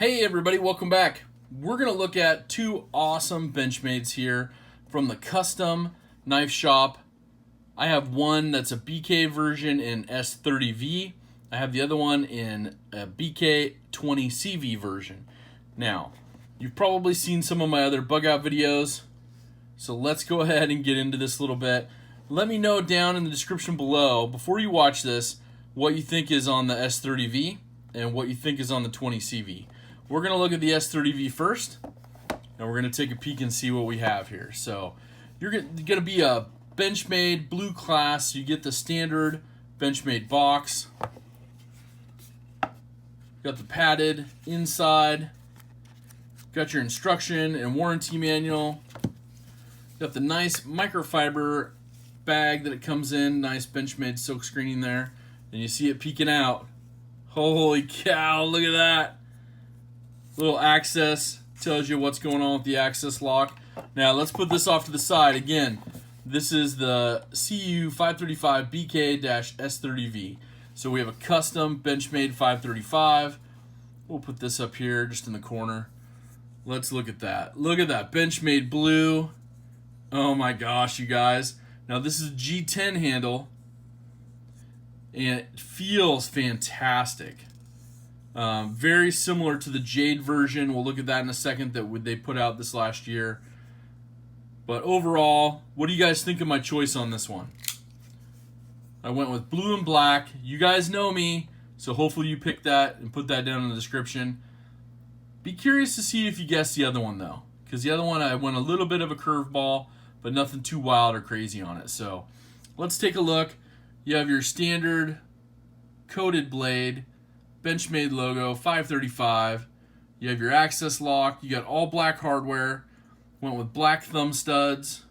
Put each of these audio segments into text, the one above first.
Hey everybody, welcome back. We're going to look at two awesome Benchmades here from the Custom Knife Shop. I have one that's a BK version in S30V. I have the other one in a BK 20CV version. Now, you've probably seen some of my other bug out videos, so let's go ahead and get into this a little bit. Let me know down in the description below, before you watch this, what you think is on the S30V and what you think is on the 20CV. We're going to look at the S30V first, and we're going to take a peek and see what we have here. So you're going to be a Benchmade Blue class. You get the standard Benchmade box. Got the padded inside. Got your instruction and warranty manual. Got the nice microfiber bag that it comes in. Nice Benchmade silk screening there. And you see it peeking out. Holy cow, look at that. Little access, tells you what's going on with the access lock. Now let's put this off to the side. Again, this is the CU 535 BK-S30V. So we have a custom Benchmade 535. We'll put this up here just in the corner. Let's look at that. Look at that Benchmade blue. Oh my gosh, you guys. Now this is a G10 handle, and it feels fantastic. Very similar to the Jade version. We'll look at that in a second that they put out this last year. But overall, what do you guys think of my choice on this one? I went with blue and black. You guys know me, so hopefully you pick that and put that down in the description. Be curious to see if you guess the other one, though, because the other one I went a little bit of a curveball, but nothing too wild or crazy on it. So let's take a look. You have your standard coated blade, Benchmade logo, 535. You have your access lock. You got all black hardware. Went with black thumb studs,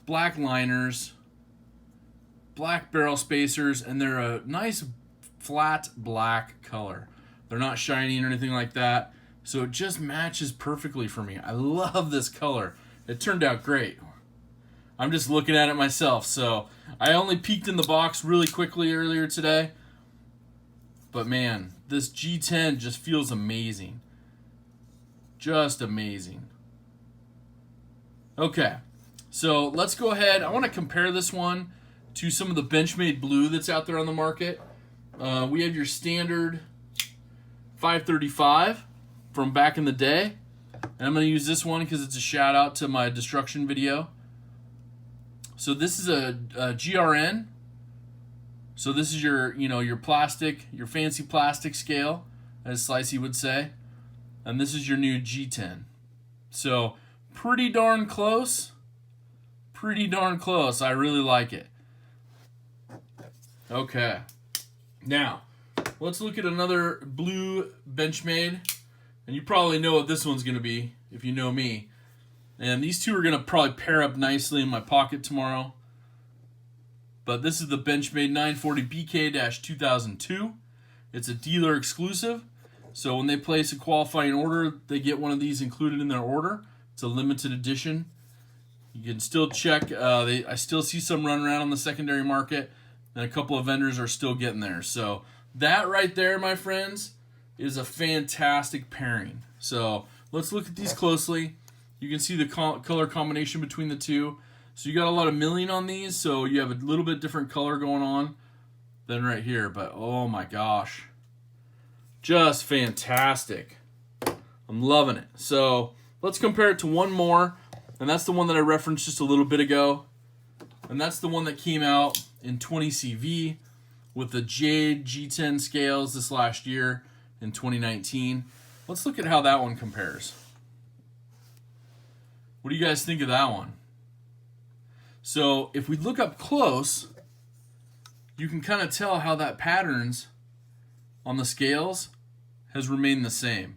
black liners, black barrel spacers, and they're a nice flat black color. They're not shiny or anything like that, so it just matches perfectly for me. I love this color. It turned out great. I'm just looking at it myself, so I only peeked in the box really quickly earlier today. But man, this G10 just feels amazing. Just amazing. Okay, so let's go ahead. I want to compare this one to some of the Benchmade blue that's out there on the market. We have your standard 535 from back in the day. And I'm going to use this one because it's a shout out to my destruction video. So this is a GRN. So this is your, your plastic, your fancy plastic scale, as Slicey would say. And this is your new G10. So pretty darn close. Pretty darn close. I really like it. Okay. Now, let's look at another blue Benchmade. And you probably know what this one's going to be, if you know me. And these two are going to probably pair up nicely in my pocket tomorrow. But this is the Benchmade 940 BK-2002. It's a dealer exclusive. So when they place a qualifying order, they get one of these included in their order. It's a limited edition. You can still check. I still see some run around on the secondary market. And a couple of vendors are still getting there. So that right there, my friends, is a fantastic pairing. So let's look at these closely. You can see the color combination between the two. So you got a lot of milling on these, so you have a little bit different color going on than right here. But oh my gosh, just fantastic. I'm loving it. So let's compare it to one more, and that's the one that I referenced just a little bit ago. And that's the one that came out in 20CV with the Jade G10 scales this last year in 2019. Let's look at how that one compares. What do you guys think of that one? So if we look up close, you can kind of tell how that patterns on the scales has remained the same.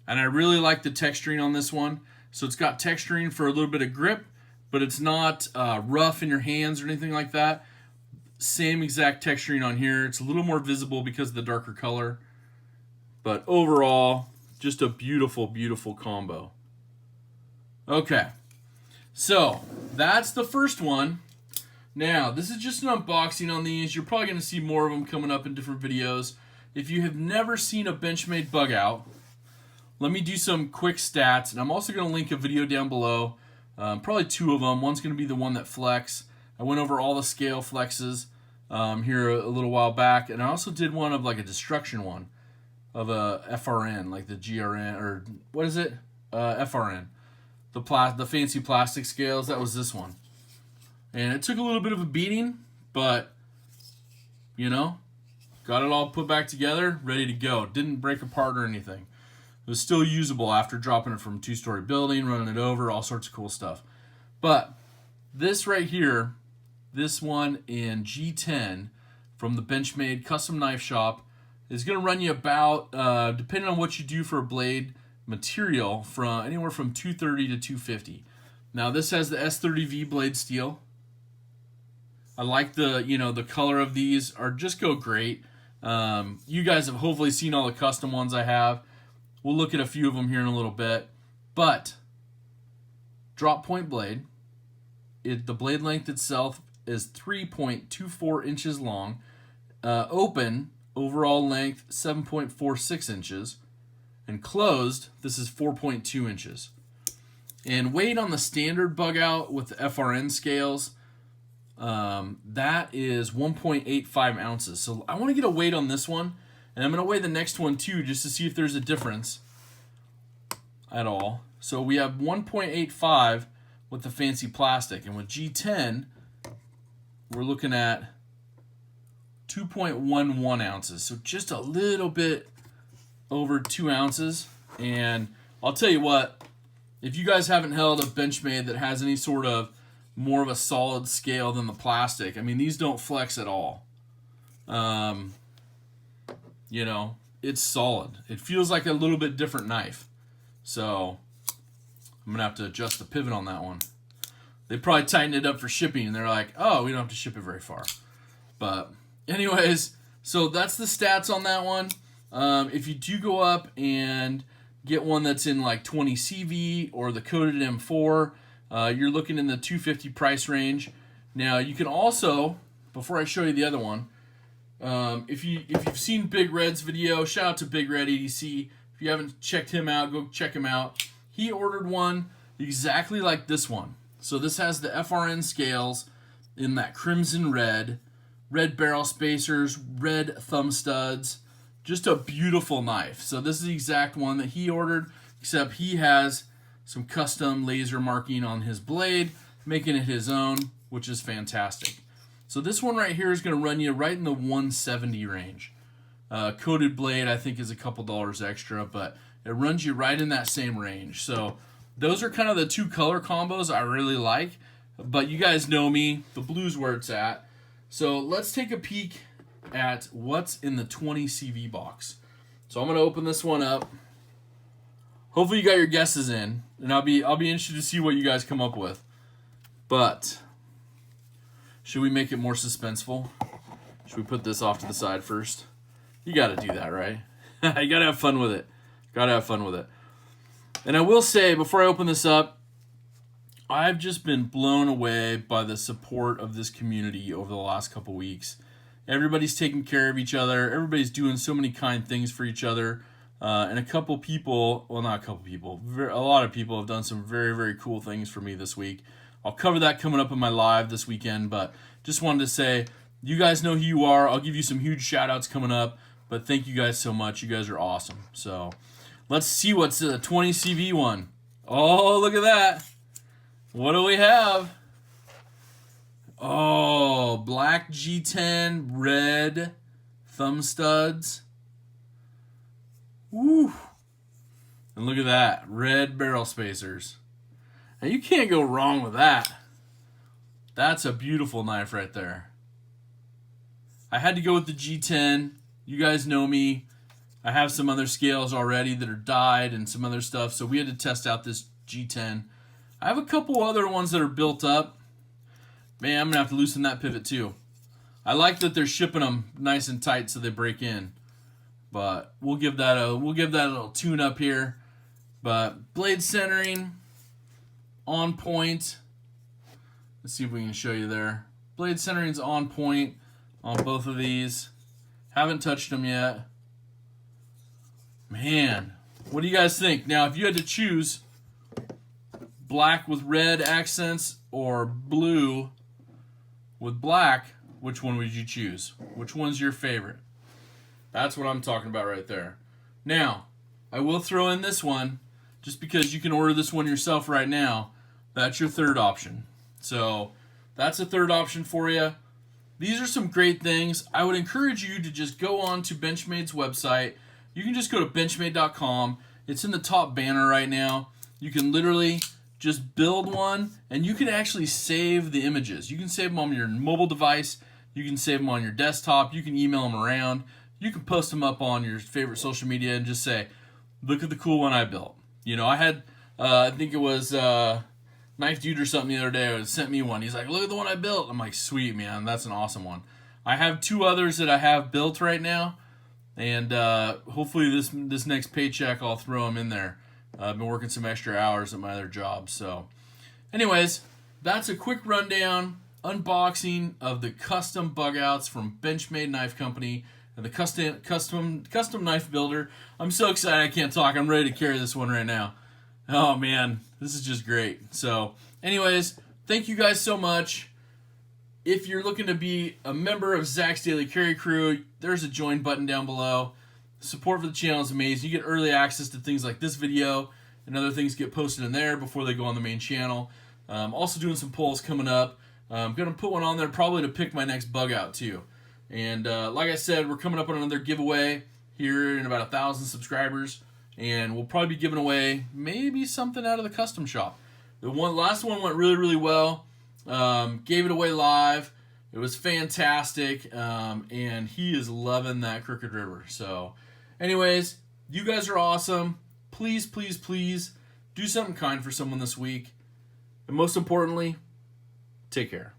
And I really like the texturing on this one. So it's got texturing for a little bit of grip, but it's not rough in your hands or anything like that. Same exact texturing on here. It's a little more visible because of the darker color. But overall, just a beautiful, beautiful combo. Okay. So, that's the first one. Now, this is just an unboxing on these. You're probably going to see more of them coming up in different videos. if you have never seen a Benchmade Bugout, let me do some quick stats, and I'm also going to link a video down below, probably 2 of them. One's going to be the one that flex. I went over all the scale flexes here a little while back, and I also did one of like a destruction one of a FRN, like the GRN, or what is it? FRN. The fancy plastic scales, that was this one. And it took a little bit of a beating, but, you know, got it all put back together, ready to go. Didn't break apart or anything. It was still usable after dropping it from a 2-story building, running it over, all sorts of cool stuff. But this right here, this one in G10 from the Benchmade Custom Knife Shop is going to run you about, depending on what you do for a blade material, from anywhere from $230 to $250. Now this has the S30V blade steel. I like the, you know, the color of these are just go great. You guys have hopefully seen all the custom ones I have. We'll look at a few of them here in a little bit. But drop point blade, the blade length itself is 3.24 inches long. Open, overall length 7.46 inches. And closed, this is 4.2 inches. And weight on the standard Bugout with the FRN scales, that is 1.85 ounces. So I want to get a weight on this one, and I'm going to weigh the next one too, just to see if there's a difference at all. So we have 1.85 with the fancy plastic, and with G10, we're looking at 2.11 ounces. So just a little bit over 2 ounces. And I'll tell you what, if you guys haven't held a Benchmade that has any sort of more of a solid scale than the plastic, I mean, these don't flex at all. You know, it's solid. It feels like a little bit different knife. So I'm going to have to adjust the pivot on that one. They probably tightened it up for shipping, and they're like, oh, we don't have to ship it very far. But anyways, so that's the stats on that one. If you do go up and get one that's in like 20 CV or the coated M4, you're looking in the $250 price range. Now you can also, before I show you the other one, if you've seen Big Red's video, shout out to Big Red EDC. If you haven't checked him out, go check him out. He ordered one exactly like this one. So this has the FRN scales in that crimson red barrel spacers, red thumb studs. Just a beautiful knife. So this is the exact one that he ordered, except he has some custom laser marking on his blade, making it his own, which is fantastic. So this one right here is going to run you right in the 170 range. Coated blade, I think, is a couple dollars extra, but it runs you right in that same range. So those are kind of the 2 color combos I really like, but you guys know me, the blue's where it's at. So let's take a peek at what's in the 20 CV box. So I'm going to open this one up. Hopefully you got your guesses in, and I'll be interested to see what you guys come up with. But should we make it more suspenseful? Should we put this off to the side first? You got to do that, right? You got to have fun with it. Got to have fun with it. And I will say, before I open this up, I've just been blown away by the support of this community over the last couple weeks. Everybody's taking care of each other. Everybody's doing so many kind things for each other. And a couple people, well, not a couple people, a lot of people have done some very, very cool things for me this week. I'll cover that coming up in my live this weekend, but just wanted to say, you guys know who you are. I'll give you some huge shout outs coming up, but thank you guys so much. You guys are awesome. So let's see what's the 20 CV one. Oh, look at that. What do we have? Oh, black G10, red thumb studs. Woo! And look at that, red barrel spacers. Now you can't go wrong with that. That's a beautiful knife right there. I had to go with the G10. You guys know me. I have some other scales already that are dyed and some other stuff, so we had to test out this G10. I have a couple other ones that are built up. Man, I'm going to have to loosen that pivot too. I like that they're shipping them nice and tight so they break in. But we'll give that a little tune up here. But blade centering on point. Let's see if we can show you there. Blade centering's on point on both of these. Haven't touched them yet. Man, what do you guys think? Now, if you had to choose black with red accents or blue with black, which one would you choose? Which one's your favorite? That's what I'm talking about right there. Now, I will throw in this one, just because you can order this one yourself right now. That's your third option. So, that's a third option for you. These are some great things. I would encourage you to just go on to Benchmade's website. You can just go to benchmade.com. It's in the top banner right now. You can literally just build one, and you can actually save the images. You can save them on your mobile device. You can save them on your desktop. You can email them around. You can post them up on your favorite social media and just say, look at the cool one I built. You know, I had, I think it was Knife Dude or something the other day who sent me one. He's like, look at the one I built. I'm like, sweet, man. That's an awesome one. I have 2 others that I have built right now. And hopefully this next paycheck I'll throw them in there. I've been working some extra hours at my other job. So anyways, that's a quick rundown, unboxing of the custom bug outs from Benchmade Knife Company and the custom knife builder. I'm so excited I can't talk. I'm ready to carry this one right now. Oh man, this is just great. So anyways, thank you guys so much. If you're looking to be a member of Zach's Daily Carry Crew, there's a join button down below. Support for the channel is amazing. You get early access to things like this video and other things get posted in there before they go on the main channel. Also doing some polls coming up. I'm going to put one on there probably to pick my next bug out too. And like I said, we're coming up on another giveaway here in about 1,000 subscribers. And we'll probably be giving away maybe something out of the custom shop. The last one went really, really well. Gave it away live. It was fantastic. And he is loving that Crooked River. So anyways, you guys are awesome. Please, please, please do something kind for someone this week. And most importantly, take care.